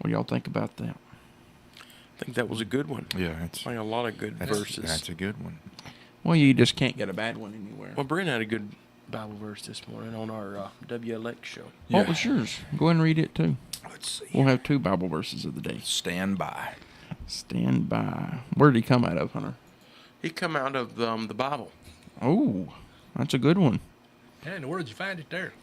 What do y'all think about that? I think that was a good one. Yeah, it's Like a lot of good verses. That's a good one. Well, you just can't get a bad one anywhere. Well, Brent had a good Bible verse this morning on our WLX show. What was yours? Go ahead and read it, too. Let's see. We'll have 2 Bible verses of the day. Stand by. Stand by. Where did he come out of, Hunter? He come out of the Bible. Oh, that's a good one. And where did you find it there?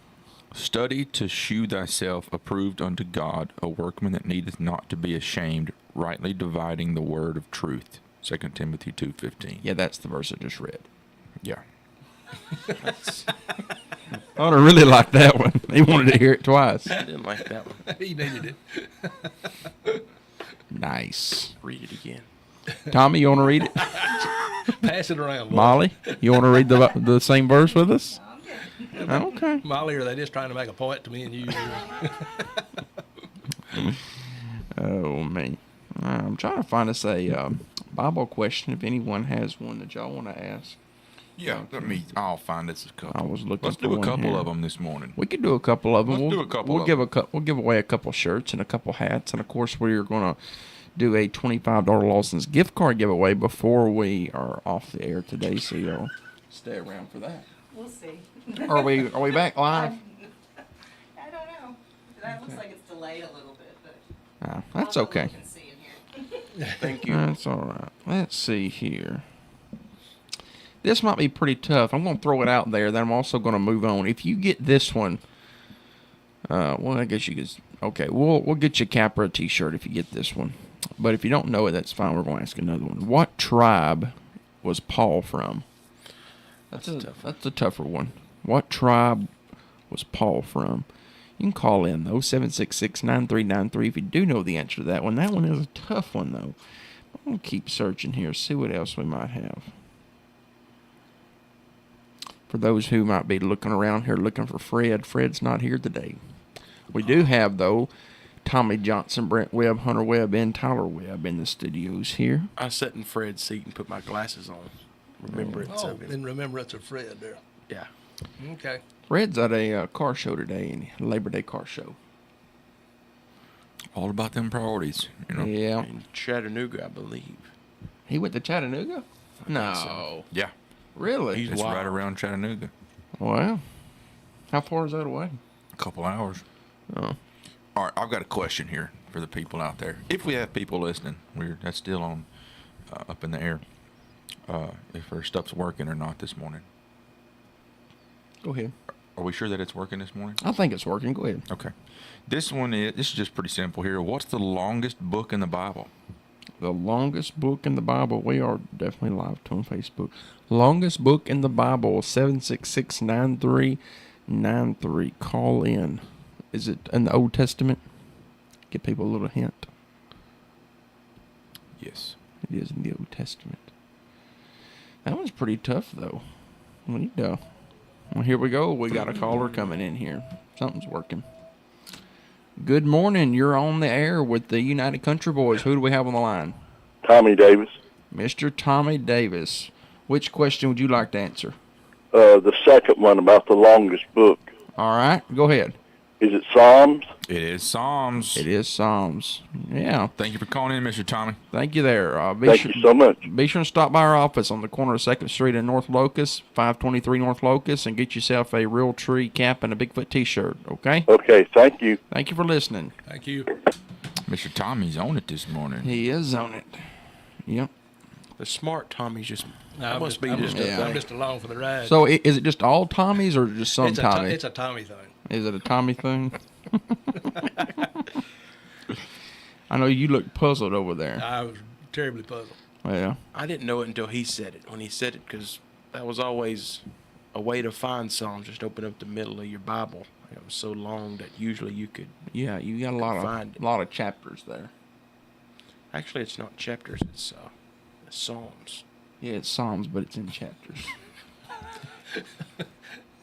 Study to shew thyself approved unto God, a workman that needeth not to be ashamed, rightly dividing the word of truth. 2 Timothy 2:15. Yeah, that's the verse I just read. Yeah. Hunter really liked that one. He wanted to hear it twice. I didn't like that one. He needed it. Nice. Read it again. Tommy, you want to read it? Pass it around, boy. Molly, you want to read the same verse with us? Okay. Molly, are they just trying to make a point to me and you? Oh, man. I'm trying to find us a Bible question if anyone has one that y'all want to ask. Yeah, I'll find us a couple. I was looking Let's for do a one couple here. of them this morning. We could do a couple of them. Let's do a couple We'll of give them. we'll give away a couple shirts and a couple hats, and of course we're going to do a $25 Lawson's gift card giveaway before we are off the air today. So y'all stay around for that. We'll see. Are we back live? I don't know. That looks like it's delayed a little bit, but That's I'll go okay. look and see in here. Thank you. That's all right. Let's see here. This might be pretty tough. I'm going to throw it out there. Then I'm also going to move on. If you get this one, well, I guess you could. Okay, we'll get you a cap or a T-shirt if you get this one. But if you don't know it, that's fine. We're going to ask another one. What tribe was Paul from? That's a tougher one. What tribe was Paul from? You can call in, though, 766-9393 if you do know the answer to that one. That one is a tough one, though. I'm going to keep searching here, see what else we might have. For those who might be looking around here looking for Fred, Fred's not here today. We do have, though, Tommy Johnson, Brent Webb, Hunter Webb, and Tyler Webb in the studios here. I sat in Fred's seat and put my glasses on. Remembrance of him. in remembrance of Fred there. Yeah. Okay. Fred's at a car show today, a Labor Day car show. All about them priorities, you know. Yeah. In Chattanooga, I believe. He went to Chattanooga? No. so. Yeah. Really? It's Wow. right around Chattanooga. Wow. How far is that away? A couple hours. Oh. All right, I've got a question here for the people out there. If we have people listening, that's still on up in the air. If our stuff's working or not this morning. Go ahead. Are we sure that it's working this morning? I think it's working. Go ahead. Okay. This is just pretty simple here. What's the longest book in the Bible? The longest book in the Bible. We are definitely live to on Facebook. Longest book in the Bible, 766-9393. Call in. Is it in the Old Testament? Give people a little hint. Yes. It is in the Old Testament. That one's pretty tough, though. Well, here we go. We got a caller coming in here. Something's working. Good morning. You're on the air with the United Country Boys. Who do we have on the line? Tommy Davis. Mr. Tommy Davis. Which question would you like to answer? The second one about the longest book. All right. Go ahead. Is it Psalms? It is Psalms. It is Psalms. Yeah. Thank you for calling in, Mr. Tommy. Thank you there. Thank you so much. Be sure to stop by our office on the corner of 2nd Street and North Locust, 523 North Locust, and get yourself a Real Tree cap and a Bigfoot T-shirt, okay? Okay, thank you. Thank you for listening. Thank you. Mr. Tommy's on it this morning. He is on it. Yep. The smart Tommy's just No, must be just yeah. I'm just along for the ride. So is it just all Tommies or just some it's Tommy? it's a Tommy thing. Is it a Tommy thing? I know you look puzzled over there. I was terribly puzzled. Yeah. I didn't know it until he said it. When he said it, because that was always a way to find Psalms. Just open up the middle of your Bible. It was so long that usually you could. Yeah, you got Find it. a lot of chapters there. Actually, it's not chapters. It's Psalms. Yeah, it's Psalms, but it's in chapters.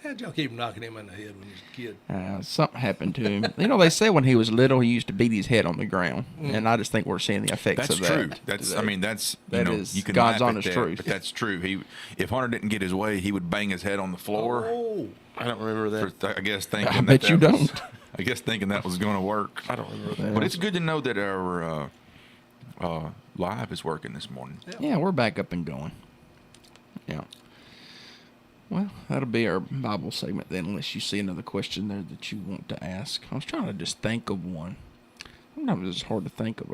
How'd y'all keep knocking him in the head when he was a kid? Something happened to him. You know, they say when he was little, he used to beat his head on the ground, and I just think we're seeing the effects That's of that. true. That's today. That That is is you can God's laugh at honest that, truth. but that's true. If Hunter didn't get his way, he would bang his head on the floor. Oh, I don't remember that. I guess thinking. I bet you don't. I guess thinking that was going to work. I don't remember that. But it's good to know that our live is working this morning. Yeah, we're back up and going. Yeah. Well, that'll be our Bible segment then, unless you see another question there that you want to ask. I was trying to just think of one. Sometimes it's hard to think of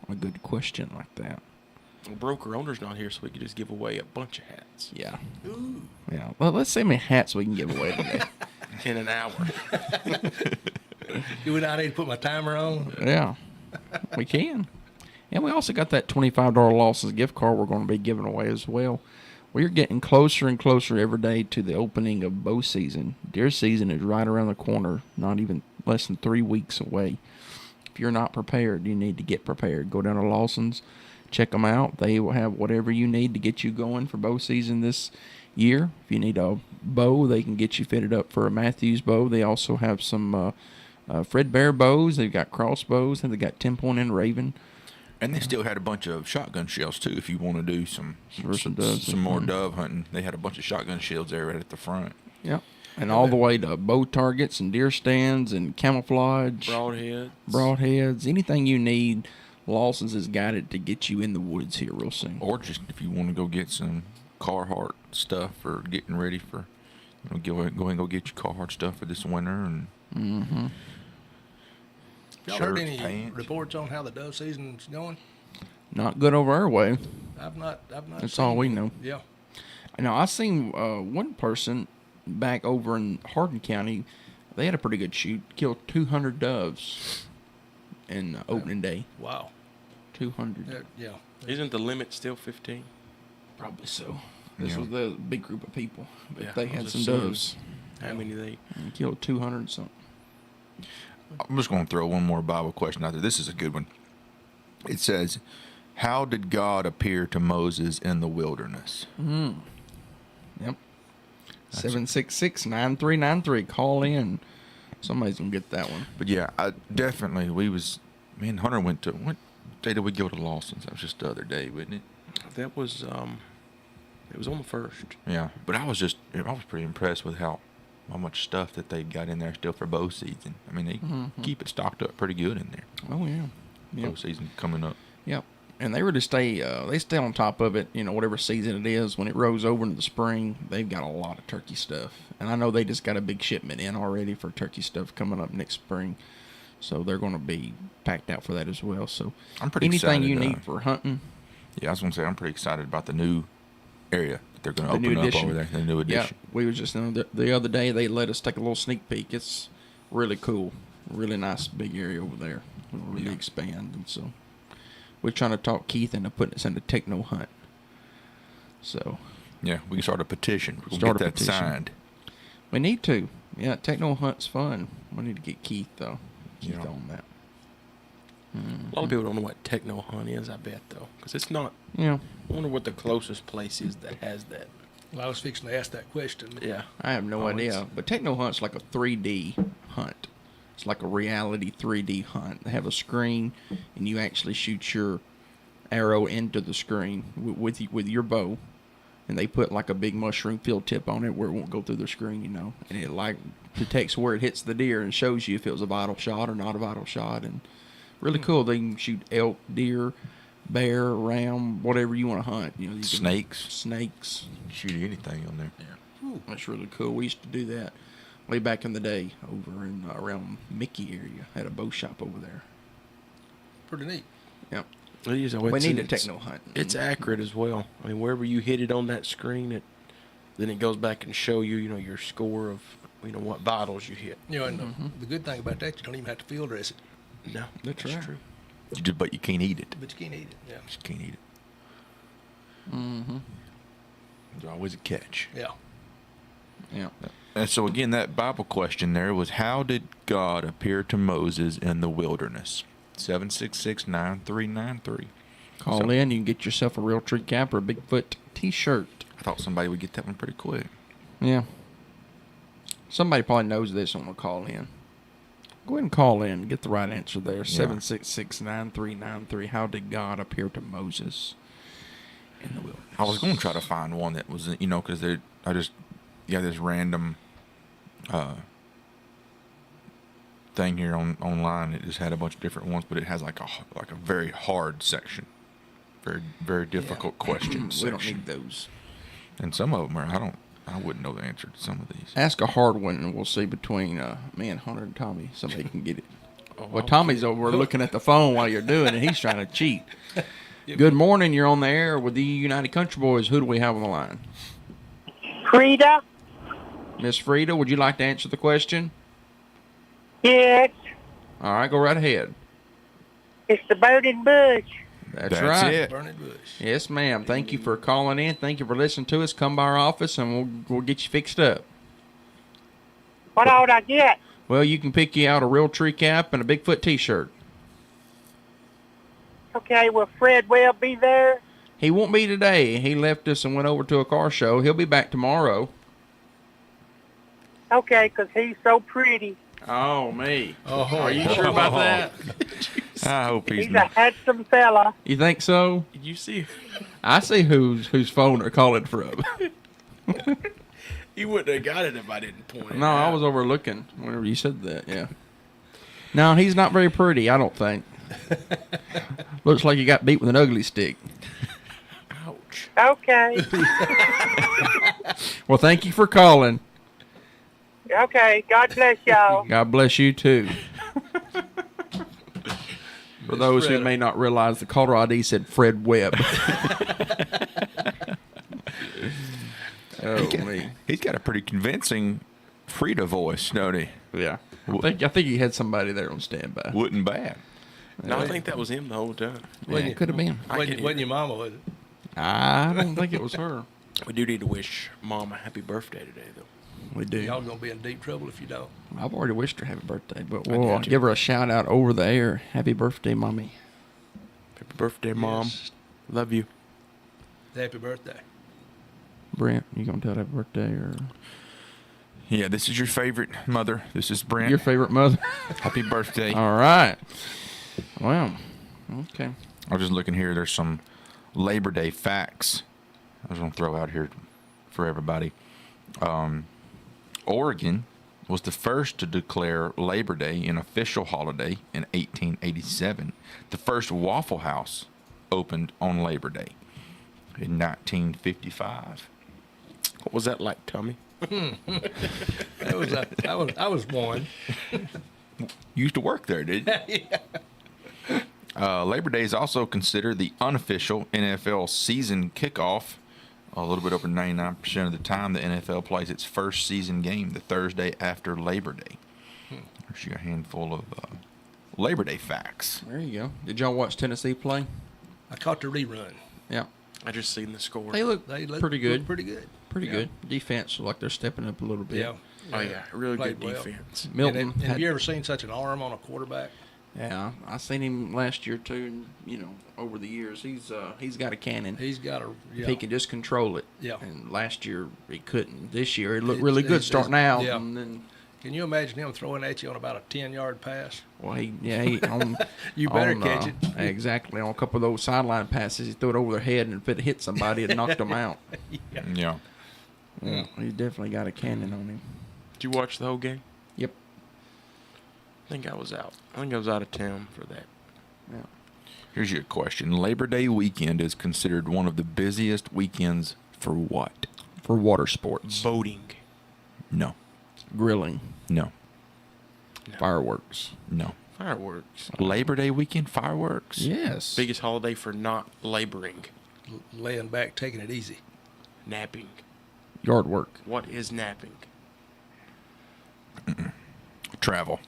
a good question like that. The broker owner's not here, so we could just give away a bunch of hats Yeah. Ooh. Yeah. Well, let's see how many hats we can give away today. in an hour. Do I need to put my timer on? Yeah. We can. And we also got that $25 Lawson's gift card we're going to be giving away as well. We're getting closer and closer every day to the opening of bow season. Deer season is right around the corner, not even less than 3 weeks away. If you're not prepared, you need to get prepared. Go down to Lawson's, check them out. They will have whatever you need to get you going for bow season this year. If you need a bow, they can get you fitted up for a Matthews bow. They also have some Fred Bear bows. They've got crossbows, and they've got 10-point and Raven. And they still had a bunch of shotgun shells too. If you want to do some doves more hunting. dove hunting, they had a bunch of shotgun shields there right at the front. Yep. And all the way to bow targets and deer stands and camouflage, broadheads, anything you need. Lawson's has got it to get you in the woods here real soon. Or just if you want to go get some Carhartt stuff for getting ready for, go ahead and go get your Carhartt stuff for this winter. And Y'all heard shirts, any pants. reports on how the dove season's going? Not good over our way. I've not. That's seen all we any. know. Yeah. Now, I seen one person back over in Hardin County. They had a pretty good shoot. Killed 200 doves in opening day. Wow. 200. Yeah. Isn't the limit still 15? Probably so. This Yeah. was the big group of people. But Yeah, they I had was some assuming. doves. How many they? And killed 200 something. I'm just going to throw one more Bible question out there. This is a good one. It says, "How did God appear to Moses in the wilderness?" Yep. 766-9393. Call in. Somebody's going to get that one. But yeah, me and Hunter what day did we go to Lawson's? That was just the other day, wasn't it? That was it was on the first. Yeah, but I was pretty impressed with how much stuff that they got in there still for bow season. I mean, they keep it stocked up pretty good in there. Oh, yeah. Bow season coming up. Yep. And they really stay on top of it, whatever season it is. When it rolls over into the spring, they've got a lot of turkey stuff. And I know they just got a big shipment in already for turkey stuff coming up next spring. So they're going to be packed out for that as well. So I'm pretty anything excited. you need for hunting. Yeah, I was going to say, I'm pretty excited about the new area that they're going to The new open up addition. over there. The new Yeah, addition. we was just the other day. They let us take a little sneak peek. It's really cool, really nice big area over there. We'll really expand, and so we're trying to talk Keith into putting us into techno hunt. So Yeah, we can start a petition. We'll Start get a that petition. signed. we need to. Yeah, techno hunt's fun. We need to get Keith though. Keith Yeah. on that. A lot of people don't know what techno hunt is. I bet though, because it's not. Yeah, I wonder what the closest place is that has that. Well, I was fixing to ask that question. Yeah. I have no Oh, idea. it's- But techno hunt's like a 3D hunt. It's like a reality 3D hunt. They have a screen, and you actually shoot your arrow into the screen with your bow, and they put like a big mushroom field tip on it where it won't go through the screen, and it like detects where it hits the deer and shows you if it was a vital shot or not a vital shot, and really cool. They can shoot elk, deer, bear, ram, whatever you want to hunt. You can- snakes. Shoot anything on there. That's really cool. We used to do that way back in the day over in around Mickey area. Had a bow shop over there. Pretty neat. Yep. It is. We need a it's- techno hunt. It's accurate as well. I mean, wherever you hit it on that screen, then it goes back and show you, your score of, what vitals you hit. And the good thing about that, you don't even have to field dress it, No, That's right. true. But you can't eat it. but you can't eat it. Yeah. Just can't eat it. Mm-hmm. There's always a catch. Yeah. Yeah. And so again, that Bible question there was, how did God appear to Moses in the wilderness? 766-9393. Call So- in. You can get yourself a real tree cap or a Bigfoot T-shirt. I thought somebody would get that one pretty quick. Yeah. Somebody probably knows this and will call in. Go ahead and call in. Get the right answer there. 766-9393. How did God appear to Moses in the wilderness? I was going to try to find one that was, because I just got this random thing here online. It just had a bunch of different ones, but it has like a very hard section, very difficult questions. We don't section. need those. And some of them are I wouldn't know the answer to some of these. Ask a hard one, and we'll see between me and Hunter and Tommy. Somebody can get it. Oh, Well, Tommy's over looking at the phone while you're doing it. He's trying to cheat. Good morning. You're on the air with the United Country Boys. Who do we have on the line? Frida? Miss Frida, would you like to answer the question? Yes. All right, go right ahead. It's the burning bush. That's right. it. Burning bush. Yes, ma'am. Thank you for calling in. Thank you for listening to us. Come by our office, and we'll get you fixed up. What ought I get? Well, you can pick you out a real tree cap and a Bigfoot T-shirt. Okay, will Fred Webb be there? He won't be today. He left us and went over to a car show. He'll be back tomorrow. Okay, 'cause he's so pretty. Oh, me. Oh, Are you sure about that? I hope he's He's a not. handsome fella. You think so? Did you see? I see whose phone they're calling from. You wouldn't have got it if I didn't point it No, out. I was overlooking whenever you said that, yeah. No, he's not very pretty, I don't think. Looks like he got beat with an ugly stick. Ouch. Okay. Well, thank you for calling. Okay, God bless y'all. God bless you, too. For those who Fred. may not realize, the caller ID said Fred Webb. Oh, me. He's got a pretty convincing Frida voice, don't he? Yeah. I think he had somebody there on standby. Wouldn't bad. No, I think that was him the whole time. Yeah, it could have been. Wasn't your mama, was it? I don't think it was her. We do need to wish Mom a happy birthday today, though. We do. Y'all gonna be in deep trouble if you don't. I've already wished her happy birthday, but I we'll got you. give her a shout out over the air. Happy birthday, Mommy. Happy birthday, Mom. Yes. Love you. Happy birthday. Brent, you gonna tell happy birthday or Yeah, this is your favorite mother. This is Brent. your favorite mother? Happy birthday. All right. Well, okay. I was just looking here. There's some Labor Day facts I was going to throw out here for everybody. Oregon was the first to declare Labor Day an official holiday in 1887. The first Waffle House opened on Labor Day in 1955. What was that like, Tommy? I was one. You used to work there, didn't you? Labor Day is also considered the unofficial NFL season kickoff. A little bit over 99% of the time, the NFL plays its first season game the Thursday after Labor Day. There's you a handful of Labor Day facts. There you go. Did y'all watch Tennessee play? I caught the rerun. Yeah. I just seen the score. They look They look pretty good. Pretty good. Pretty Yeah. good. Defense look like they're stepping up a little bit. Yeah. Oh, yeah. Really good Played well. defense. Milton. And have had- you ever seen such an arm on a quarterback? Yeah, I seen him last year too, and over the years he's got a cannon. He's got a If he can just control it. Yeah. And last year he couldn't. This year it looked It's- really good it's- starting out, yeah. and then Can you imagine him throwing at you on about a 10-yard pass? well he on You better on, catch it. Exactly, on a couple of those sideline passes he threw it over their head, and if it hit somebody it knocked them out. Yeah. Yeah, he definitely got a cannon on him. Did you watch the whole game? Yep. I think I was out. I think I was out of town for that. Yeah. Here's your question. Labor Day weekend is considered one of the busiest weekends for what? For water sports, Boating. No. grilling, No. No. fireworks. No. Fireworks. Labor Day weekend fireworks? Yes. Biggest holiday for not laboring. Laying back, taking it easy. Napping. Yard work. What is napping? Travel.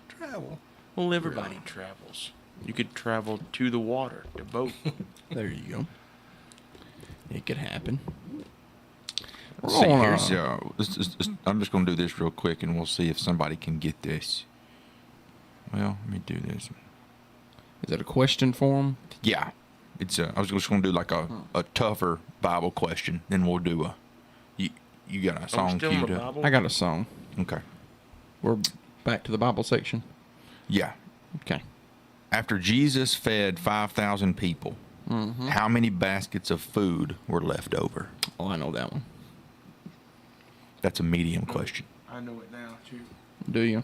Travel. Well, everybody travels. You could travel to the water to boat. There you go. It could happen. Let's see, We're on, here's, I'm just going to do this real quick, and we'll see if somebody can get this. Well, let me do this. Is it a question form? Yeah. I was just going to do like a tougher Bible question, then we'll do a... You got a Are we song still in queued the up? Bible? I got a song. Okay. We're back to the Bible section. Yeah. Okay. After Jesus fed 5,000 people, how many baskets of food were left over? Oh, I know that one. That's a medium question. I know it now, too. Do you?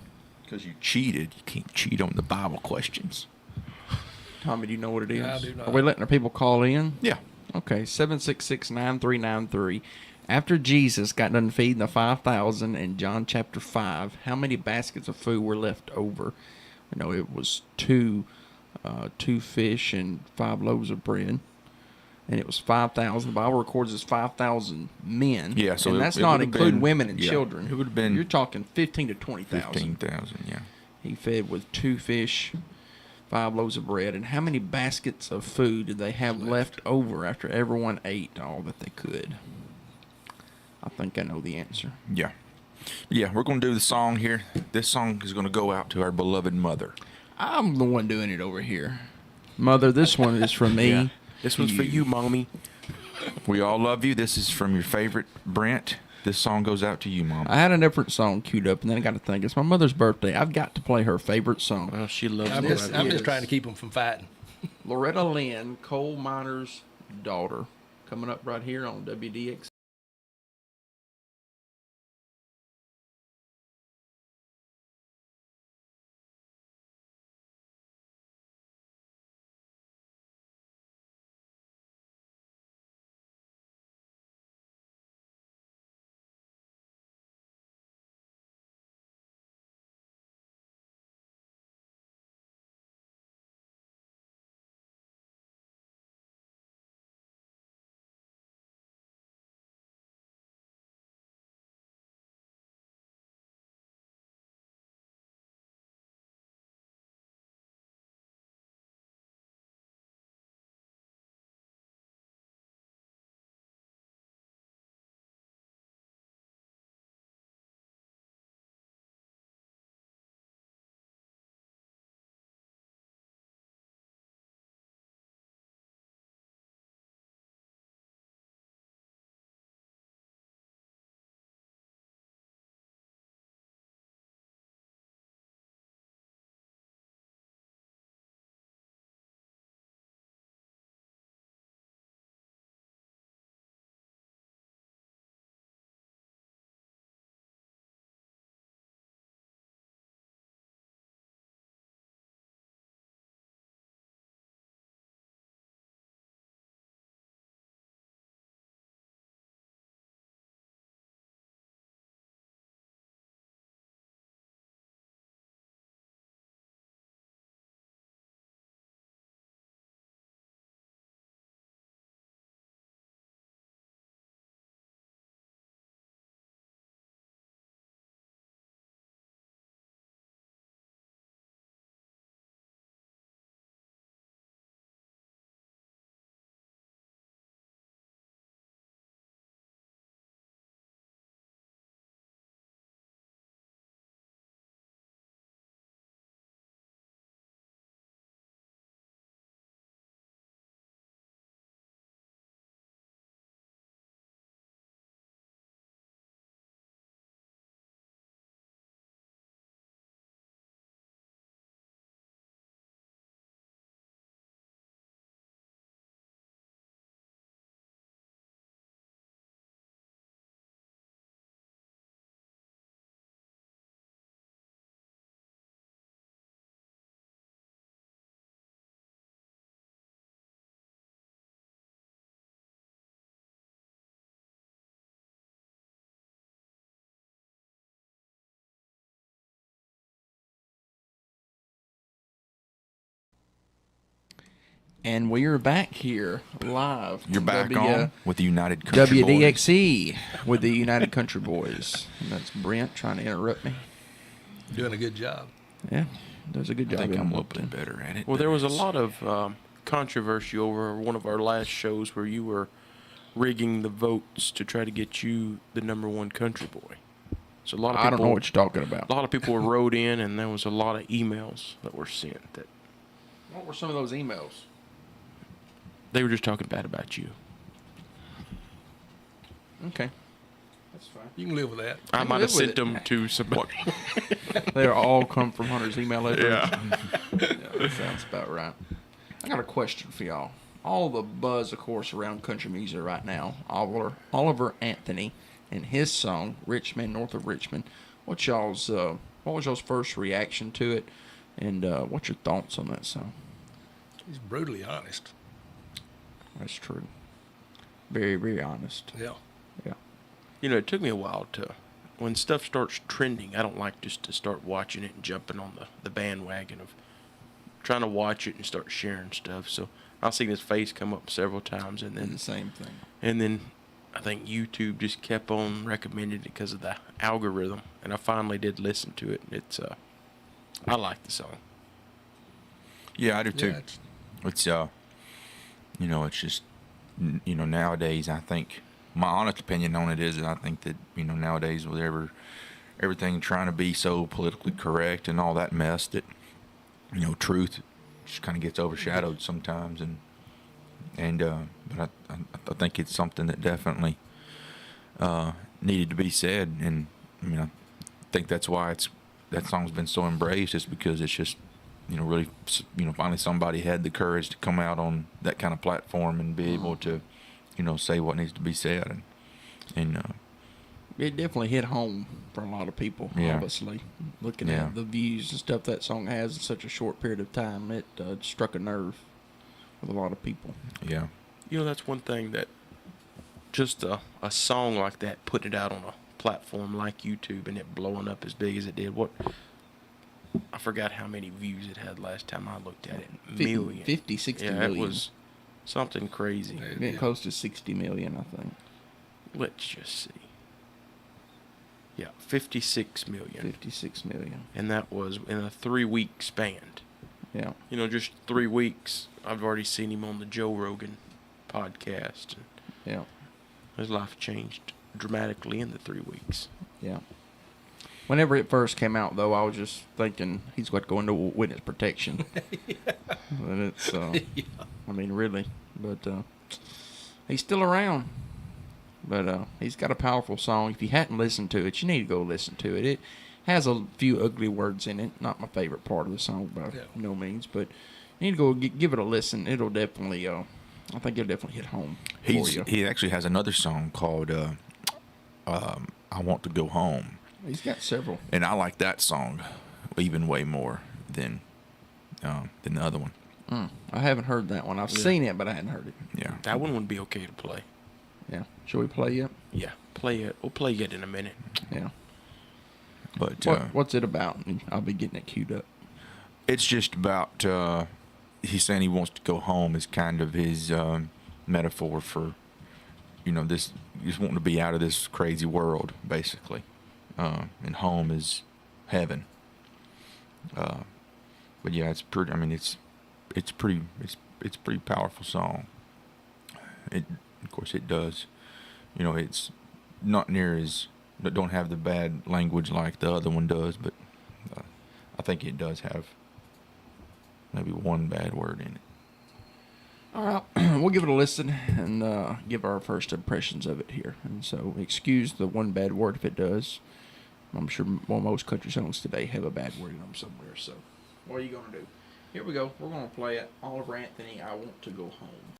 Because you cheated. You can't cheat on the Bible questions. Tommy, do you know what it is? I do not. Are we letting our people call in? Yeah. Okay, 766-9393. After Jesus got done feeding the 5,000 in John chapter 5, how many baskets of food were left over? You know, it was two fish and 5 loaves of bread. And it was 5,000. The Bible records as 5,000 men. Yeah, so and it- that's it not would've including been- women and yeah, children. it would've been You're talking 15 to 20,000. 15,000, yeah. He fed with 2 fish, 5 loaves of bread. And how many baskets of food did they have left over after everyone ate all that they could? I think I know the answer. Yeah. Yeah, we're going to do the song here. This song is going to go out to our beloved mother. I'm the one doing it over here. Mother, this one is from me. Yeah. This one's for you, Mommy. We all love you. This is from your favorite Brent. This song goes out to you, Mom. I had a different song queued up, and then I got to think, it's my mother's birthday. I've got to play her favorite song. Well, she loves I'm this. just trying to keep them from fighting. Loretta Lynn, coal miner's daughter, coming up right here on WDXE. And we are back here live. You're from back on with the United Country Boys. WDXE with the United Country Boys. And that's Brent trying to interrupt me. Doing a good job. Yeah, does a good I job. think I'm a little interrupting. bit better at it. Well, than there was a this. lot of controversy over one of our last shows where you were rigging the votes to try to get you the #1 country boy. So a lot of people, I don't know what you're talking about. a lot of people wrote in, and there was a lot of emails that were sent that What were some of those emails? they were just talking bad about you. Okay. That's fine. You can live with that. I can might have live with sent it. them to somebody. They all come from Hunter's email address. Yeah. Yeah, that sounds about right. I got a question for y'all. All the buzz, of course, around country music right now. Oliver Anthony and his song "Rich Man North of Richmond." What's y'all's What was your first reaction to it, and what's your thoughts on that song? He's brutally honest. That's true. Very, very honest. Yeah. Yeah. You know, it took me a while to, when stuff starts trending, I don't like just to start watching it and jumping on the bandwagon of trying to watch it and start sharing stuff. So I've seen his face come up several times, and And then the same thing. I think YouTube just kept on recommending it because of the algorithm, and I finally did listen to it. It's I like the song. Yeah, I do too. Yeah, It's it's just nowadays I think my honest opinion on it is that I think that nowadays with everything trying to be so politically correct and all that mess that truth just kind of gets overshadowed sometimes but I think it's something that definitely needed to be said, and I mean I think that's why that song's been so embraced, is because it's just really finally somebody had the courage to come out on that kind of platform and be able to say what needs to be said, and It definitely hit home for a lot of people. Yeah. Obviously, looking Yeah. at the views and stuff that song has in such a short period of time, it struck a nerve with a lot of people. yeah. You know, that's one thing that just a song like that, putting it out on a platform like YouTube and it blowing up as big as it did. I forgot how many views it had last time I looked at it. 50, 60 yeah, million. it was something crazy. Getting close to 60 million, I think. Let's just see. Yeah, 56 million. 56 million. And that was in a 3-week span. Yeah. You know, just 3 weeks. I've already seen him on the Joe Rogan podcast. And Yeah. his life changed dramatically in the 3 weeks. Yeah. Whenever it first came out, though, I was just thinking he's got to go into witness protection. And it's, I mean, really. But he's still around. But he's got a powerful song. If you hadn't listened to it, you need to go listen to it. It has a few ugly words in it. Not my favorite part of the song by no means. But you need to go give it a listen. It'll definitely, I think it'll definitely hit home for you. He actually has another song called I Want to Go Home. He's got several. And I like that song even way more than the other one. I haven't heard that one. I've seen it, but I hadn't heard it. Yeah. That one would be okay to play. Yeah. Shall we play it? Yeah, play it. We'll play it in a minute. Yeah. But What's it about? I'll be getting it queued up. it's just about he's saying he wants to go home is kind of his metaphor for this, just wanting to be out of this crazy world, basically. And home is heaven. But yeah, it's pretty. I mean, it's pretty powerful song. Of course, it does. It's not near as, don't have the bad language like the other one does, but I think it does have maybe one bad word in it. All right, we'll give it a listen and give our first impressions of it here. And so, excuse the one bad word if it does. I'm sure most country songs today have a bad word in them somewhere. So, what are you going to do? Here we go. We're going to play it. Oliver Anthony, I Want to Go Home.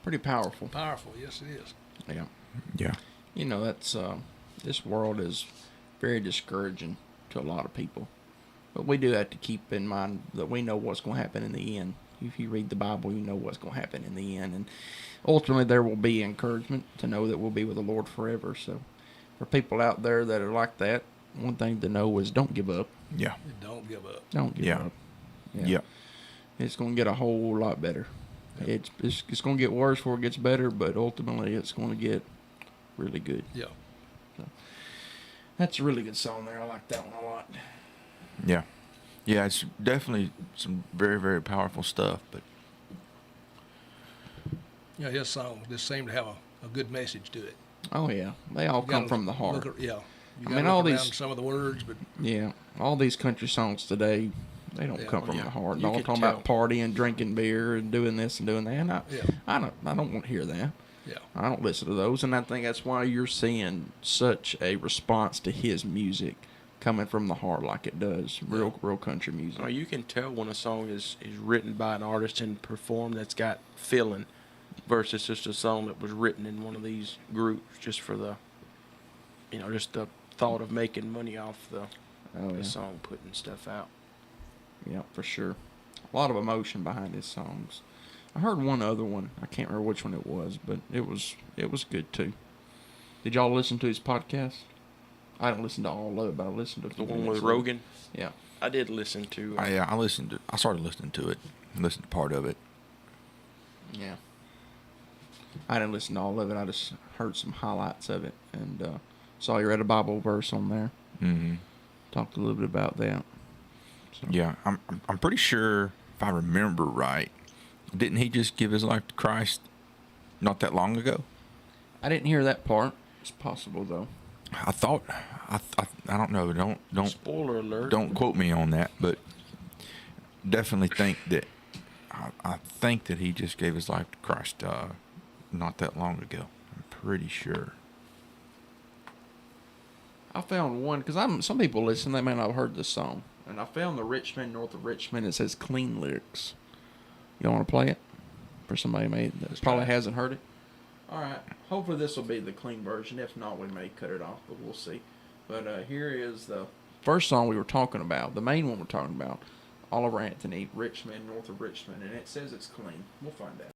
Pretty powerful. Powerful, yes it is. Yeah. Yeah. You know, that's this world is very discouraging to a lot of people. But we do have to keep in mind that we know what's going to happen in the end. If you read the Bible, you know what's going to happen in the end. And ultimately, there will be encouragement to know that we'll be with the Lord forever. So, for people out there that are like that, one thing to know is don't give up. Yeah. Don't give up. Don't give Yeah. up. Yeah. It's going to get a whole lot better. It's going to get worse before it gets better, but ultimately, it's going to get really good. Yeah. That's a really good song there. I like that one a lot. Yeah. Yeah, it's definitely some very, very powerful stuff, but Yeah, his songs just seem to have a good message to it. Oh yeah, they all You come gotta from the heart. look at- yeah. You I gotta mean, look all around these- some of the words, but Yeah, all these country songs today, they don't Yeah. come from Yeah. the heart. You They're all can talking tell. about partying, drinking beer, and doing this and doing that. And Yeah. I don't want to hear that. yeah. I don't listen to those, and I think that's why you're seeing such a response to his music coming from the heart, like it does real country music. Oh, you can tell when a song is written by an artist and performed that's got feeling versus just a song that was written in one of these groups just for the, just the thought of making money off the Oh yeah, song, putting stuff out. yeah, for sure. A lot of emotion behind his songs. I heard one other one. I can't remember which one it was, but it was good too. Did y'all listen to his podcast? I didn't listen to all of it, but I listened to a The few one minutes with of it. Rogan, Yeah. I did listen to. I started listening to it, listened to part of it. Yeah. I didn't listen to all of it. I just heard some highlights of it and saw you read a Bible verse on there. Mm-hmm. Talked a little bit about that. So. Yeah, I'm pretty sure if I remember right, didn't he just give his life to Christ not that long ago? I didn't hear that part. It's possible though. I thought I don't know. Don't Spoiler alert. don't quote me on that, but definitely think that I think that he just gave his life to Christ not that long ago. I'm pretty sure. I found one because some people listen. They may not have heard this song, and I found the Richmond north of Richmond. It says clean lyrics. You want to play it for somebody that probably hasn't heard it? All right. Hopefully this will be the clean version. If not, we may cut it off, but we'll see. But here is the first song we were talking about, the main one we're talking about. Oliver Anthony, Richmond, north of Richmond, and it says it's clean. We'll find out.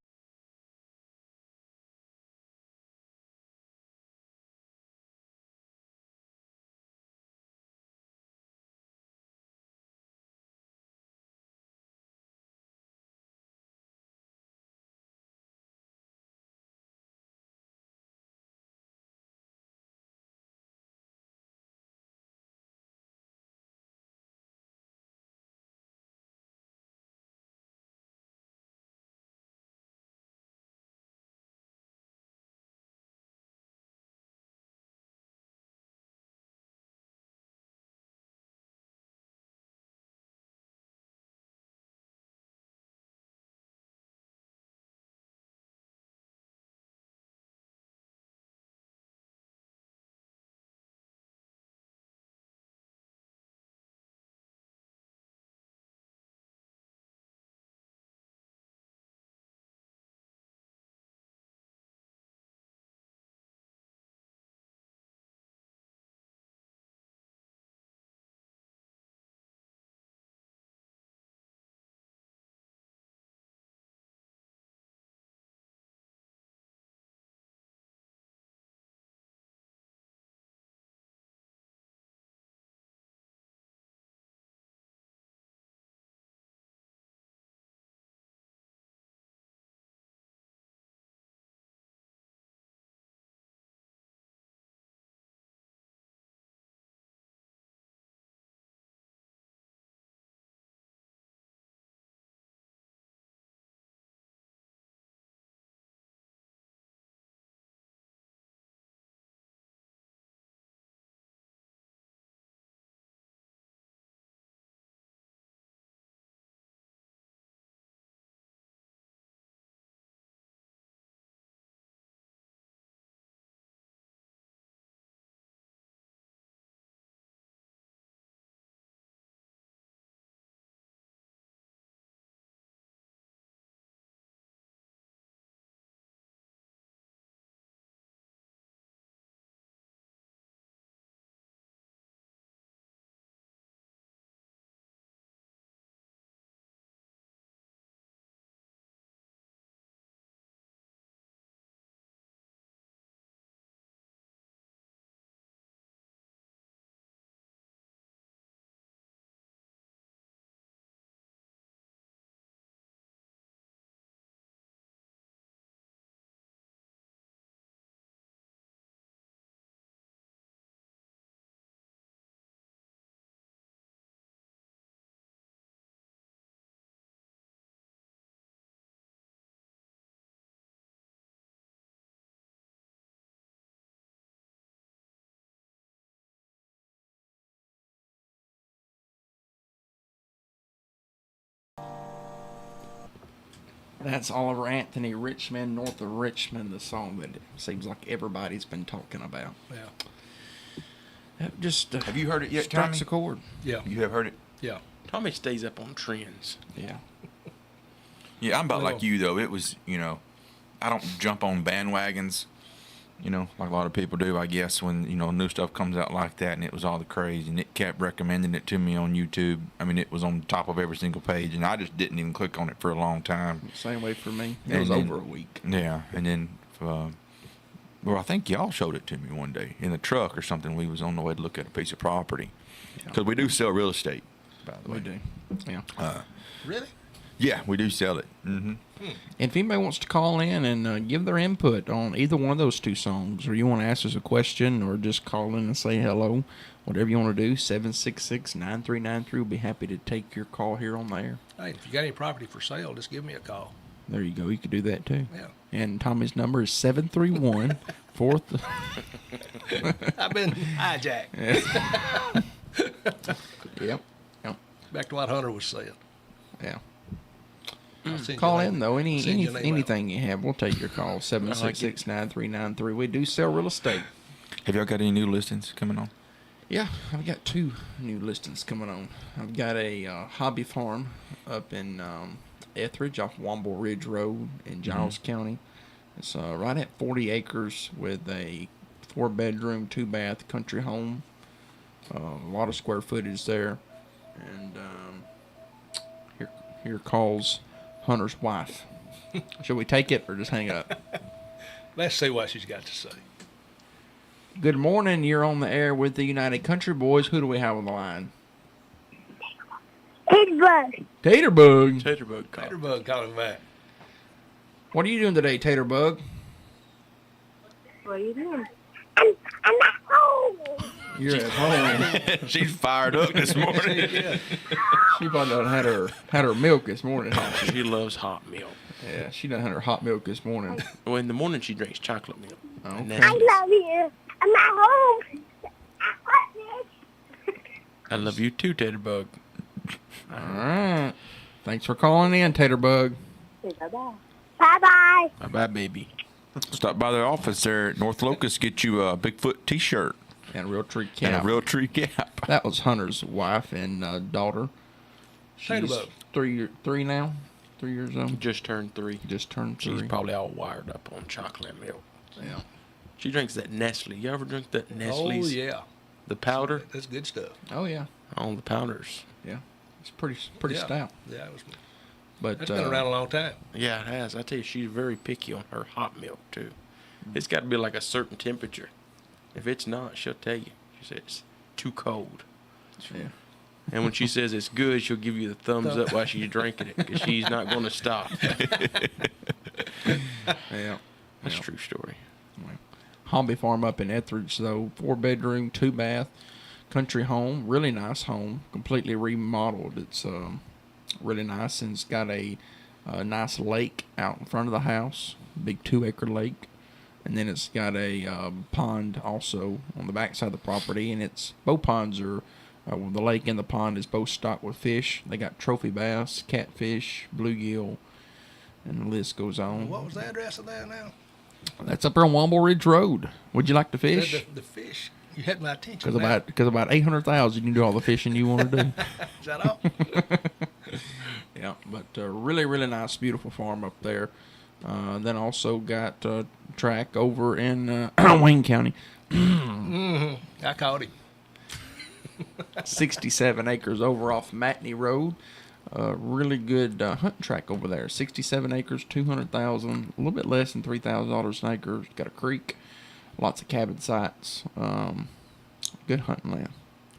That's Oliver Anthony, Richmond, north of Richmond, the song that it seems like everybody's been talking about. Yeah. That just Have you heard it yet, strikes Tommy? a chord. Yeah. You have heard it? Yeah. Tommy stays up on trends. Yeah. Yeah, I'm about Well- like you though. It was, I don't jump on bandwagons, like a lot of people do, I guess, when, new stuff comes out like that, and it was all the craze, and it kept recommending it to me on YouTube. I mean, it was on top of every single page, and I just didn't even click on it for a long time. Same way for me. It And was then- over a week. Yeah, and then, I think y'all showed it to me one day in the truck or something. We was on the way to look at a piece of property. Because we do sell real estate, by the way. We do. Yeah. Really? Yeah, we do sell it. Mm-hmm. And if anybody wants to call in and give their input on either one of those two songs, or you want to ask us a question, or just call in and say hello, whatever you want to do, 766-9393. We'll be happy to take your call here on the air. Hey, if you got any property for sale, just give me a call. There you go. You could do that too. Yeah. And Tommy's number is 731 4th. I've been hijacked. Yep. Back to what Hunter was saying. Yeah. I'll send Call you in though. send you an email. Anything you have, we'll take your call. 766-9393. We do sell real estate. Have y'all got any new listings coming on? Yeah, I've got 2 new listings coming on. I've got a hobby farm up in Etheridge off Womble Ridge Road in Giles County. It's right at 40 acres with a 4-bedroom, 2-bath country home. A lot of square footage there. And here calls Hunter's wife. Should we take it or just hang up? Let's see what she's got to say. Good morning. You're on the air with the United Country Boys. Who do we have on the line? Taterbug. Taterbug. Taterbug call. Taterbug calling back. What are you doing today, Taterbug? What are you doing? I'm at home. You're at home. She's fired up this morning. Yeah. She probably done had her milk this morning. Huh? She loves hot milk. Yeah, she done had her hot milk this morning. Well, in the morning she drinks chocolate milk. Oh, And okay. that's- love you. I'm at home. I love you too, Taterbug. All right. Thanks for calling in, Taterbug. Bye-bye. Bye-bye. Bye-bye, baby. Stop by the office there at North Locust, get you a Bigfoot T-shirt And a real tree and cap. a real tree cap. That was Hunter's wife and daughter. She's Taterbug. 3 now. 3 years old. Just turned 3. Just turned 3. She's probably all wired up on chocolate milk. Yeah. She drinks that Nestle. You ever drink that Nestle's? Oh, yeah. The powder? That's good stuff. Oh yeah. On the powders. Yeah. It's pretty yeah. stout. Yeah, it was, But that's been around a long time. Yeah, it has. I tell you, she's very picky on her hot milk, too. It's got to be like a certain temperature. If it's not, she'll tell you. She says it's too cold. Yeah. And when she says it's good, she'll give you the thumbs up while she's drinking it because she's not going to stop. Yeah. That's a true story. Hobby farm up in Etheridge, though. 4-bedroom, 2-bath, country home. Really nice home. Completely remodeled. It's really nice, and it's got a nice lake out in front of the house. Big 2-acre lake. And then it's got a pond also on the back side of the property. And it's both ponds are, the lake and the pond is both stocked with fish. They got trophy bass, catfish, bluegill, and the list goes on. What was the address of that now? That's up there on Womble Ridge Road. Would you like to fish? The fish. You had my attention. Because now. about 800,000, you can do all the fishing you want to do. Is that all? Yeah, but really, really nice, beautiful farm up there. Then also got track over in Wayne County, I caught him. 67 acres over off Matney Road. Really good hunting track over there. 67 acres, 200,000, a little bit less than $3,000 an acre. Got a creek, lots of cabin sites. Good hunting land.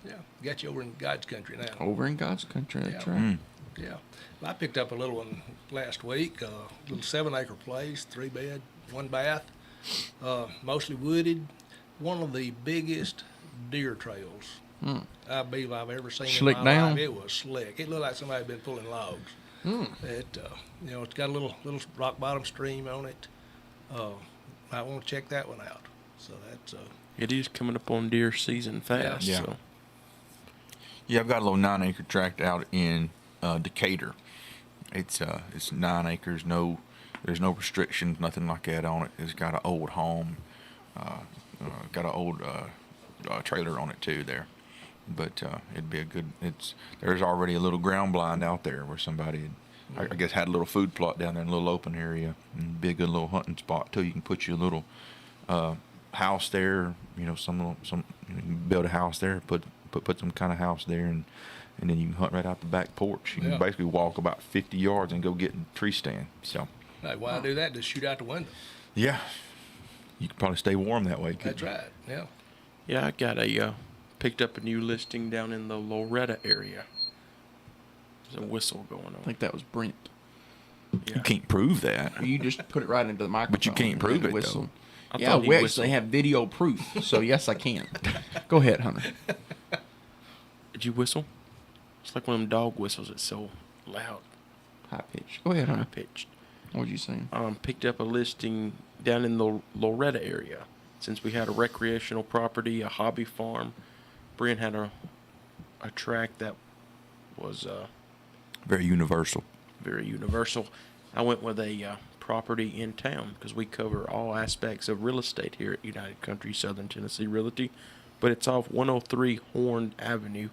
Yeah, got you over in God's country now. Over in God's country, that's Yeah. right. Yeah. Well, I picked up a little one last week, little 7-acre place, 3-bed, 1-bath, mostly wooded. One of the biggest deer trails I believe I've ever seen Slick in my down? life. It was slick. It looked like somebody had been pulling logs. It, it's got a little rock bottom stream on it. I want to check that one out. So that's It is coming up on deer season fast. Yeah. So. Yeah, I've got a little 9-acre tract out in Decatur. It's 9 acres. There's no restrictions, nothing like that on it. It's got an old home, got an old trailer on it too there. But it'd be a good. There's already a little ground blind out there where somebody had, I guess, had a little food plot down there in a little open area, and be a good little hunting spot too. You can put your little house there. You know, you can build a house there, put some kind of house there, and then you can hunt right out the back porch. You can basically walk about 50 yards and go get in a tree stand. So. Hey, why do that? Just shoot out the window. Yeah, you could probably stay warm that way. That's right. Yeah. Yeah, I got picked up a new listing down in the Loretta area. There's a whistle going on. I think that was Brent. Yeah. You can't prove that. You just put it right into the microphone. But you can't prove and it, whistle. though. I Yeah, thought he we whistled. actually have video proof. So yes, I can. Go ahead, Hunter. Did you whistle? It's like one of them dog whistles. It's so loud, High pitch. Go ahead, high Hunter. pitched. What was you saying? Picked up a listing down in the Loretta area. Since we had a recreational property, a hobby farm, Brent had a tract that was Very universal. very universal. I went with a property in town because we cover all aspects of real estate here at United Country Southern Tennessee Realty. But it's off 103 Horn Avenue.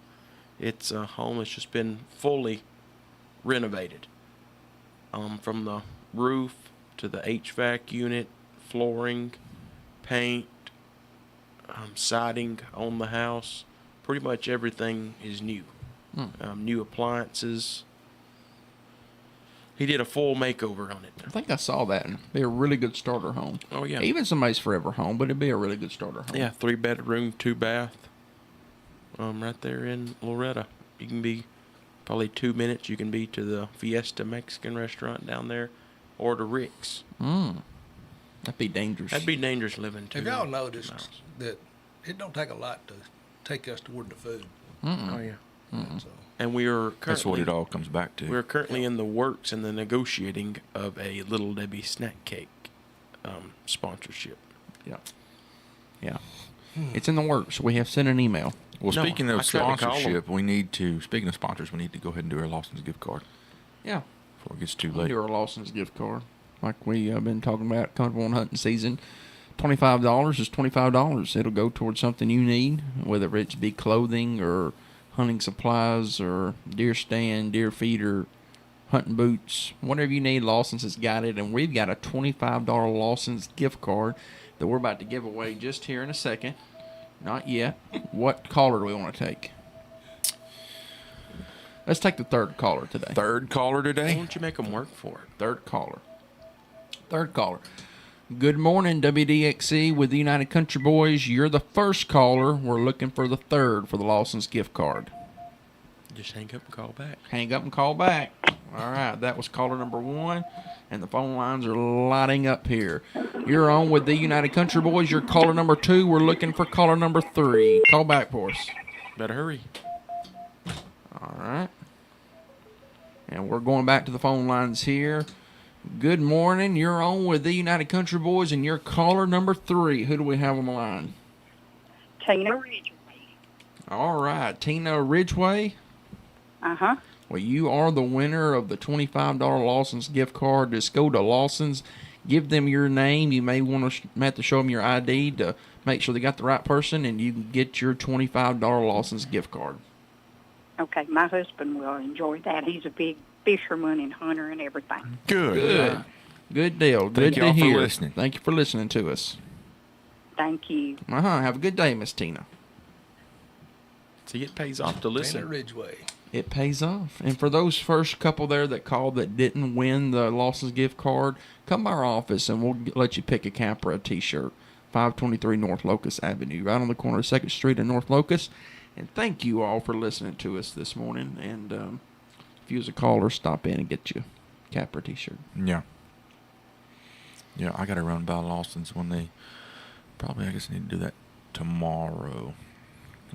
It's a home that's just been fully renovated. From the roof to the HVAC unit, flooring, paint, siding on the house. Pretty much everything is new. New appliances. He did a full makeover on it. I think I saw that. And be a really good starter home. Oh, yeah. Even somebody's forever home, but it'd be a really good starter home. Yeah, 3-bedroom, 2-bath. Right there in Loretta. You can be probably 2 minutes. You can be to the Fiesta Mexican restaurant down there, or to Rick's. That'd be dangerous. That'd be dangerous living too. Have y'all noticed that it don't take a lot to take us toward the food? Oh yeah. So, And we are That's what it currently all comes back to. we're currently in the works and the negotiating of a Little Debbie snack cake sponsorship. Yeah. Yeah. It's in the works. We have sent an email. Well, No, speaking I of tried to call 'em. sponsorship, speaking of sponsors, we need to go ahead and do our Lawson's gift card Yeah. before it gets too We'll late. do our Lawson's gift card. Like we have been talking about, coming on hunting season. $25 is $25. It'll go towards something you need, whether it's be clothing or hunting supplies or deer stand, deer feeder, hunting boots, whatever you need. Lawson's has got it, and we've got a $25 Lawson's gift card that we're about to give away just here in a second. Not yet. What caller do we want to take? Let's take the third caller today. Third caller Why today. don't you make them work for it? Third caller. Good morning, WDXE with the United Country Boys. You're the first caller. We're looking for the third for the Lawson's gift card. Just hang up and call back. Hang up and call back. All right, that was caller number 1, and the phone lines are lighting up here. You're on with the United Country Boys. You're caller number 2. We're looking for caller number 3. Call back for us. Better hurry. All right. And we're going back to the phone lines here. Good morning. You're on with the United Country Boys, and you're caller number 3. Who do we have on the line? Tina Ridgeway. All right, Tina Ridgeway. Uh-huh. Well, you are the winner of the $25 Lawson's gift card. Just go to Lawson's, give them your name. You may want to have to show them your ID to make sure they got the right person, and you can get your $25 Lawson's gift card. Okay, my husband will enjoy that. He's a big fisherman and hunter and everything. Good. Good deal. Good Thank to y'all for hear. listening. Thank you for listening to us. Thank you. Have a good day, Miss Tina. See, it pays off to Tina listen. Ridgeway. It pays off. And for those first couple there that called that didn't win the Lawson's gift card, come by our office and we'll let you pick a cap or a T-shirt. 523 North Locust Avenue, right on the corner of 2nd Street and North Locust. And thank you all for listening to us this morning. And if you was a caller, stop in and get you a cap or a T-shirt. Yeah. Yeah, I got to run by Lawson's when they probably, I guess, need to do that tomorrow.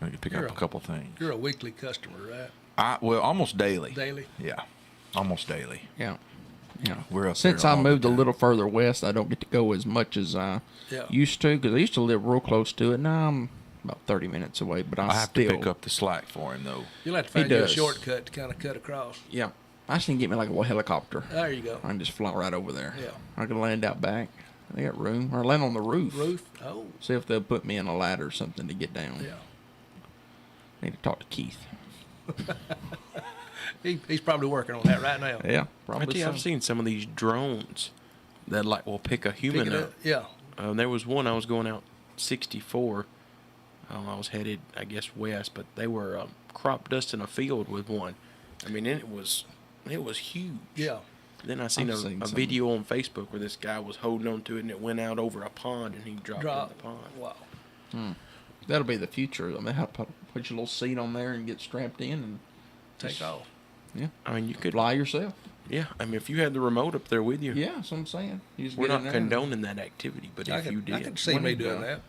I need to pick up a couple things. You're a weekly customer, right? Well, almost daily. Daily? Yeah, almost daily. Yeah. Yeah. We're up Since there I all the moved a time. little further west, I don't get to go as much as I Yeah. used to, because I used to live real close to it. Now I'm about 30 minutes away, but I have still to pick up the slack for him though. You'll have to He find you a does. shortcut to kind of cut across. Yeah, I just need to get me like a little helicopter. There you go. I can just fly right over there. Yeah. I can land out back. They got room. Or land on the roof. Roof. Oh. See if they'll put me in a ladder or something to get down. Yeah. Need to talk to Keith. He's probably working on that right now. Yeah, I probably tell you, so. I've seen some of these drones that like will pick a human Pick it up. Yeah. There was one I was going out 64. I was headed, I guess, west, but they were crop dusting a field with one. I mean, and it was huge. Yeah. Then I seen I've a seen some. video on Facebook where this guy was holding on to it and it went out over a pond and he dropped in the pond. Wow. That'll be the future. I mean, how put your little seat on there and get strapped in and Take off. yeah, I mean, you could, fly yourself. yeah. I mean, if you had the remote up there with you, Yeah, that's what I'm saying. You just we're get in not there and- condoning that activity, but I if you could did, see When me you doing go. that.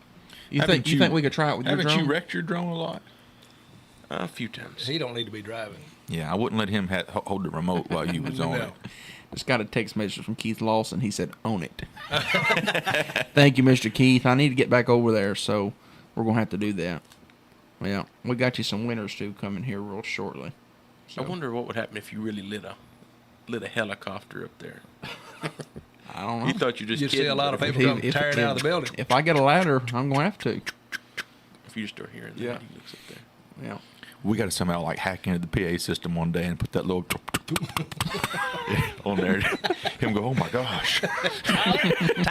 You Haven't think we could try it with your Haven't drone? you wrecked your drone a lot? a few times. He don't need to be driving. Yeah, I wouldn't let him hold the remote while you was on No. it. Just got a text message from Keith Lawson. He said, "Own it." Thank you, Mr. Keith. I need to get back over there, so we're gonna have to do that. Yeah, we got you some winners too coming here real shortly. I wonder what would happen if you really lit a helicopter up there. I don't know. You thought you just You see kidding, a lot of but people come tearing out of the building. If I get a ladder, I'm gonna have to. if you start hearing that, Yeah. he looks up there. Yeah. We got to somehow like hack into the PA system one day and put that little on there. Him go, oh my gosh, Tyler, is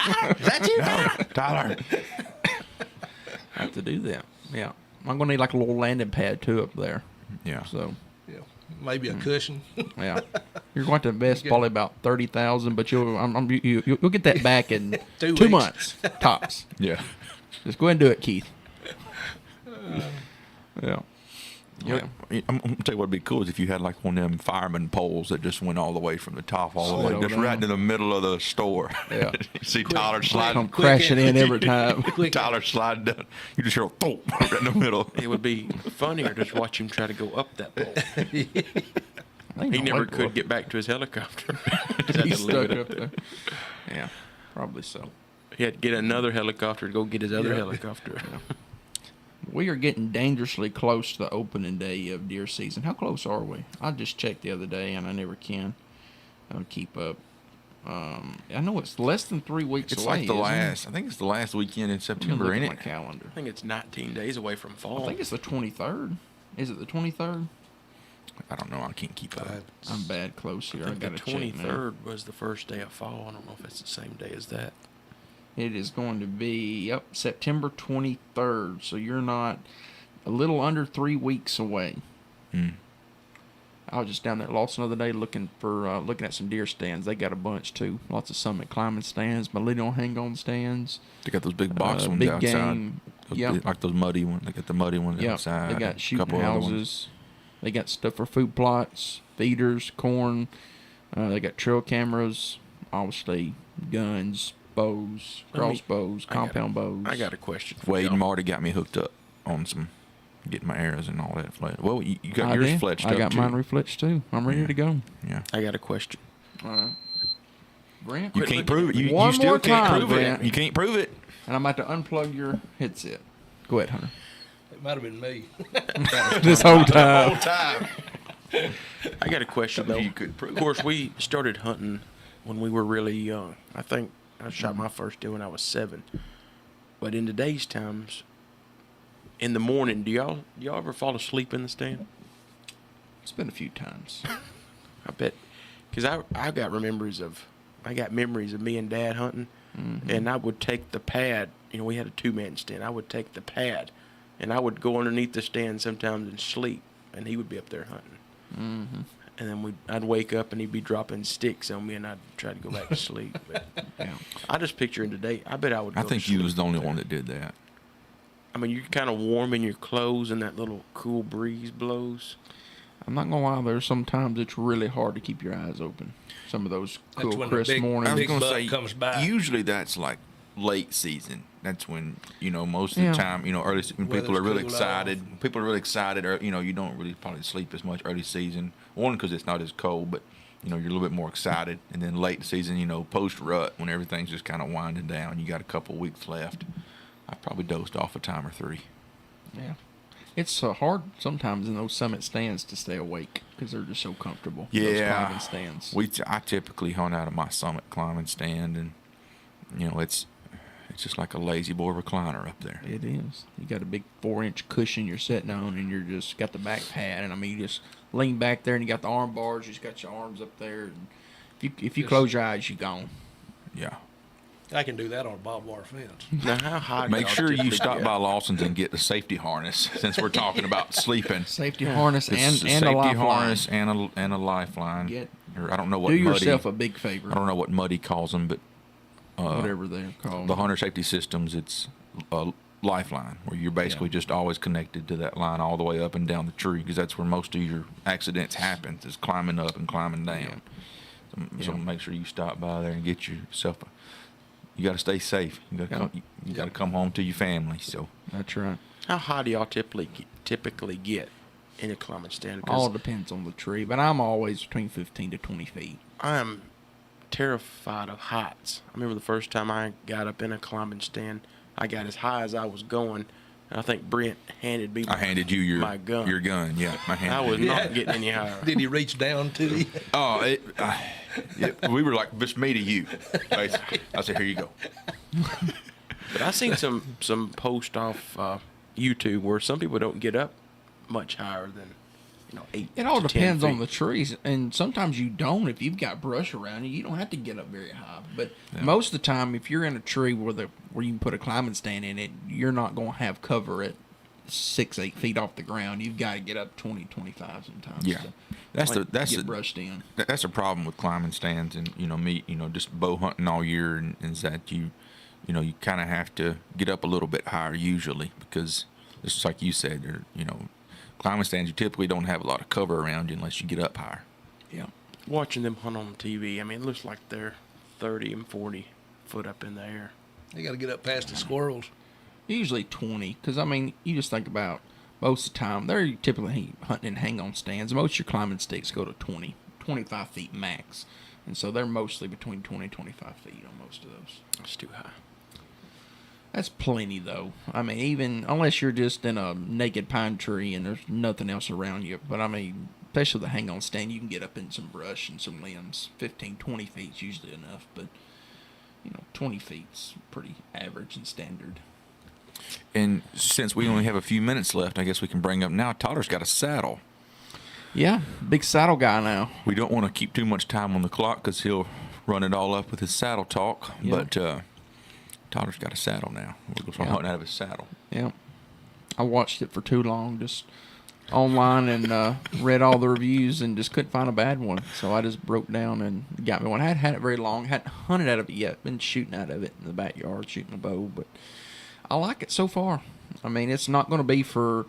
that you? Tyler. I have to do that. Yeah. I'm gonna need like a little landing pad too up there. Yeah. So Yeah. Maybe a cushion. yeah, you're going to invest probably about 30,000, but you'll get that back in 2 weeks. months tops. Yeah. Just go ahead and do it, Keith. Yeah. You know, I'm gonna tell you what'd be cool is if you had like one of them fireman poles that just went all the way from the top all the way, Slow just right down. into the middle of the store. Yeah. You see Tyler sliding. Come crashing in every time. Tyler sliding down. You just hear a thump right in the middle. It would be funnier to watch him try to go up that pole. He never could get back to his helicopter. Just had He's to leave stuck it up there. Yeah, probably so. He had to get another helicopter to go get his other Yeah. helicopter. We are getting dangerously close to the opening day of deer season. How close are we? I just checked the other day, and I never can keep up. I know it's less than 3 weeks It's away. like the isn't it? last. I think it's the last weekend in Let me September, look ain't at my it? calendar. I think it's 19 days away from fall. I think it's the 23rd. Is it the 23rd? I don't know. I can't keep up. I'm bad close here. I I think the gotta check now. 23rd was the first day of fall. I don't know if it's the same day as that. It is going to be September 23rd. So you're not a little under 3 weeks away. Hmm. I was just down there at Lawson the other day looking at some deer stands. They got a bunch too. Lots of summit climbing stands, millennial hang-on stands. They got those big box ones big outside. game. Those Yeah. like those muddy ones. They got the muddy ones Yeah, outside. they got a shooting couple other ones. houses. They got stuff for food plots, feeders, corn. They got trail cameras, obviously guns, bows, Let me- crossbows, I got- compound bows. I got a question for Wade y'all. and Marty got me hooked up on some getting my arrows and all that fletched. Well, you got I yours did. fletched I up got too. mine refletched too. I'm ready Yeah. to go. Yeah. I got a question. All right. Brent, You Quit can't looking prove at it. me. You One still more can't time, prove Brent. it. You can't prove it. and I'm about to unplug your headset. Go ahead, Hunter. It might have been me. This whole time. time. I got a question though. You could prove Of course, we started hunting when we were really young. I think I shot Mm-hmm. my first deer when I was 7. But in today's times, in the morning, do y'all ever fall asleep in the stand? It's been a few times. I bet, because I got memories of me and Dad hunting, Mm-hmm. and I would take the pad. You know, we had a 2-man stand. I would take the pad, and I would go underneath the stand sometimes and sleep, and he would be up there hunting. Mm-hmm. And then I'd wake up and he'd be dropping sticks on me, and I'd try to go back to sleep. But Yeah. I just picture him today. I bet I would. I go think to you sleep was the only up there. one that did that. I mean, you're kind of warm in your clothes, and that little cool breeze blows. I'm not gonna lie. There's sometimes it's really hard to keep your eyes open. Some of those That's cool, when the crisp big- I mornings. was Big gonna buck say comes by. usually that's like late season. That's when most of Yeah. the time early when people Weather's are really cool excited. off. People are really excited, or you don't really probably sleep as much early season. One because it's not as cold, but you're a little bit more excited. And then late season, post rut when everything's just kind of winding down. You got a couple weeks left. I probably dozed off a time or 3. Yeah. It's hard sometimes in those summit stands to stay awake because they're just so comfortable. Those Yeah, climbing stands. I typically hunt out of my summit climbing stand, and it's just like a lazy boy recliner up there. It is. You got a big 4-inch cushion you're sitting on, and you're just got the back pad, and I mean you just lean back there, and you got the arm bars. You just got your arms up there. And if you close your eyes, you're gone. Yeah. I can do that on a barbed wire fence. Now, how high? Make y'all sure you typically stop get? by Lawson's and get the safety harness, since we're talking about sleeping. Safety harness It's and a a safety lifeline. harness and a lifeline. Get- Or I don't know what Do Muddy, yourself a big favor. I don't know what Muddy calls them, but Whatever they're called. the hunter safety systems, it's a lifeline where you're basically just always connected to that line all the way up and down the tree, because that's where most of your accidents happen, is climbing up and climbing down. So make sure you stop by there and get yourself you got to stay safe. You got to come home to your family. So That's right. How high do y'all typically get in a climbing stand? 'Cause All depends on the tree, but I'm always between 15 to 20 feet. I am terrified of heights. I remember the first time I got up in a climbing stand, I got as high as I was going, and I think Brent handed me I handed you my gun. Your gun, yeah. I was not getting any higher. Did he reach down to you? Oh, yeah, we were like just me to you, basically. I said, here you go. But I seen some post off YouTube where some people don't get up much higher than 8. It all to 10 depends on feet. the trees, and sometimes you don't. If you've got brush around you, you don't have to get up very high. But most of the time, if you're in a tree where you can put a climbing stand in it, you're not going to have cover at 6-8 feet off the ground. You've got to get up 20-25 sometimes. Yeah. to That's get the brushed in. That's a problem with climbing stands and me, just bow hunting all year, and is that you kind of have to get up a little bit higher usually, because it's just like you said, climbing stands, you typically don't have a lot of cover around you unless you get up higher. Yeah. Watching them hunt on TV, I mean, it looks like they're 30 and 40 foot up in the air. You got to get up past the squirrels. Usually 20, because, I mean, you just think about most of the time, they're typically hunting in hang-on stands. Most of your climbing sticks go to 20, 25 feet max. And so they're mostly between 20 and 25 feet on most of those. That's too high. That's plenty, though. I mean, even unless you're just in a naked pine tree and there's nothing else around you. But, I mean, especially the hang-on stand, you can get up in some brush and some limbs. 15, 20 feet's usually enough. But, 20 feet's pretty average and standard. And since we only have a few minutes left, I guess we can bring up now, Tyler's got a saddle. Yeah, big saddle guy now. We don't want to keep too much time on the clock because he'll run it all up with his saddle talk. Yeah. But Tyler's got a saddle now. We're going to hunting out of his saddle. Yeah. I watched it for too long, just online, and read all the reviews and just couldn't find a bad one. So I just broke down and got me one. I hadn't had it very long. Hadn't hunted out of it yet. Been shooting out of it in the backyard, shooting a bow. But I like it so far. I mean, it's not going to be for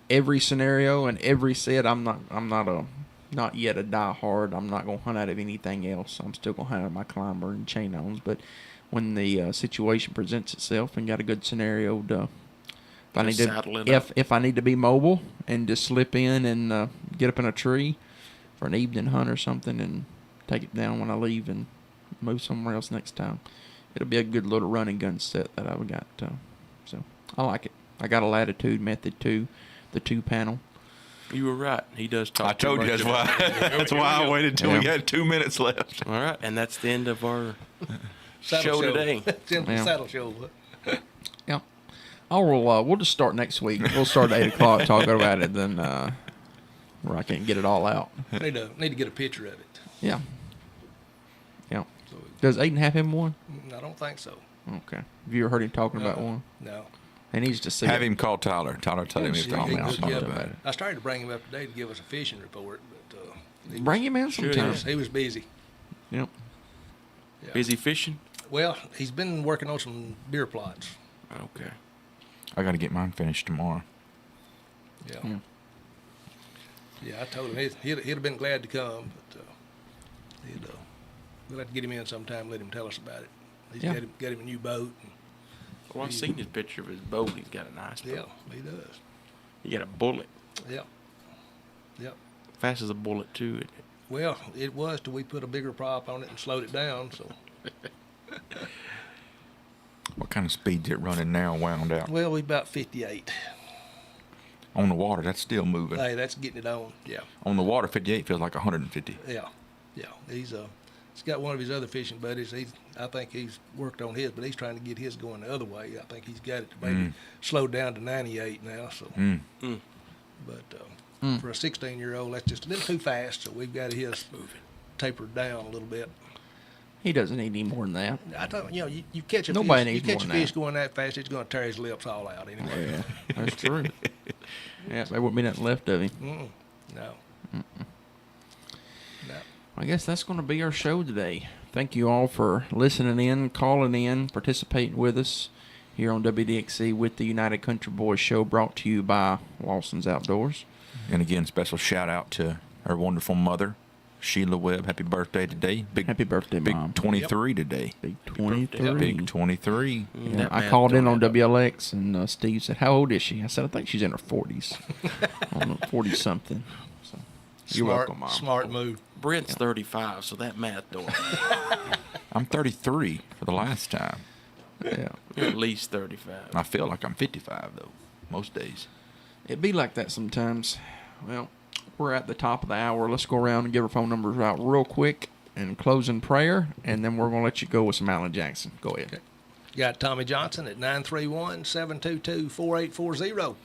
every scenario and every set. I'm not yet a die-hard. I'm not going to hunt out of anything else. I'm still going to hunt out of my climber and chain-ons. But when the situation presents itself and got a good scenario to if I need to be mobile and just slip in and get up in a tree for an evening hunt or something and take it down when I leave and move somewhere else next time, it'll be a good little running gun set that I've got. So I like it. I got a Latitude Method 2, the 2-panel. You were right. He does talk. I told you that's why. That's why I waited till we had 2 minutes left. All right, and that's the end of our Saddle show today. It's in the Yeah. saddle show. Yeah. We'll just start next week. We'll start at 8 o'clock talking about it, then where I can't get it all out. Need to get a picture of it. Yeah. Yeah. So Does Aiden have him one? I don't think so. Okay. Have you ever heard him talking about No. one? No. He needs to see Have it. him call Tyler. Tyler, tell him if Call me, I'll he's talk talking about about it. it. I started to bring him up today to give us a fishing report, but Bring him in Sure sometime. is. he was busy. Yep. Yeah. Busy fishing? Well, he's been working on some deer plots. Okay. I got to get mine finished tomorrow. Yeah. Yeah. Yeah, I told him he'd have been glad to come, but we'll have to get him in sometime. Let him tell us about it. He's Yeah. got him a new boat. Well, I've seen his picture of his boat. He's got a nice boat. Yeah, he does. He got a bullet. Yep. Yep. Fast as a bullet, too. Isn't it? Well, it was till we put a bigger prop on it and slowed it down. So, What kind of speed's it running now, wound out? well, we about 58. On the water, that's still moving. Hey, that's getting it on. Yeah, On the water, 58 feels like 150. yeah. He's got one of his other fishing buddies. I think he's worked on his, but he's trying to get his going the other way. I think he's got it to maybe slowed down to 98 now. So, but for a 16-year-old, that's just a little too fast. So we've got his tapered down a little bit. He doesn't need any more than that. I don't, you catch a Nobody fish, needs you catch a more than fish that. going that fast, it's going to tear his lips all out anyway. Yeah, that's true. Yeah, there wouldn't be nothing left of him. No. No. I guess that's going to be our show today. Thank you all for listening in, calling in, participating with us here on WDXE with the United Country Boys Show, brought to you by Lawson's Outdoors. And again, special shout out to our wonderful mother, Sheila Webb. Happy birthday today. Happy birthday, big Mom. 23 today. Big 23. Big 23. Yeah, That I math called in don't on add up. WLX, and Steve said, "How old is she?" I said, "I think she's in her 40s." I don't know, 40-something. So, you're welcome, Mom. Smart move. Brent's 35, so that math don't. I'm 33 for the last time. Yeah. You're at least 35. I feel like I'm 55, though, most days. It be like that sometimes. Well, we're at the top of the hour. Let's go around and give our phone numbers out real quick and close in prayer, and then we're going to let you go with some Alan Jackson. Go ahead. Okay. Got Tommy Johnson at 931-722-4840.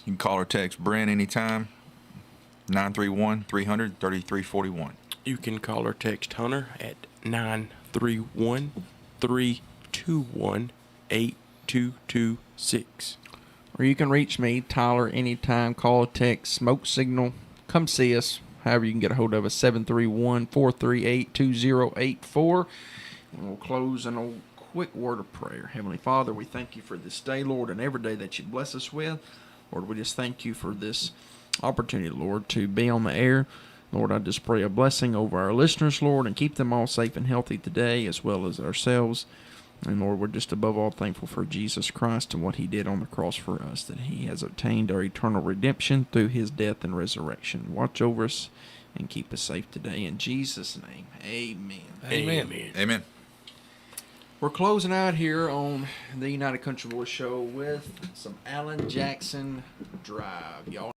You can call or text Brent anytime. 931-300-3341. You can call or text Hunter at 931-321-8226. Or you can reach me, Tyler, anytime. Call, text, smoke signal. Come see us. However, you can get a hold of us, 731-438-2084. And we'll close in a quick word of prayer. Heavenly Father, we thank you for this day, Lord, and every day that you bless us with. Lord, we just thank you for this opportunity, Lord, to be on the air. Lord, I just pray a blessing over our listeners, Lord, and keep them all safe and healthy today, as well as ourselves. And Lord, we're just above all thankful for Jesus Christ and what he did on the cross for us, that he has obtained our eternal redemption through his death and resurrection. Watch over us and keep us safe today. In Jesus' name, amen. Amen. Amen. We're closing out here on the United Country Boys Show with some Alan Jackson Drive. Y'all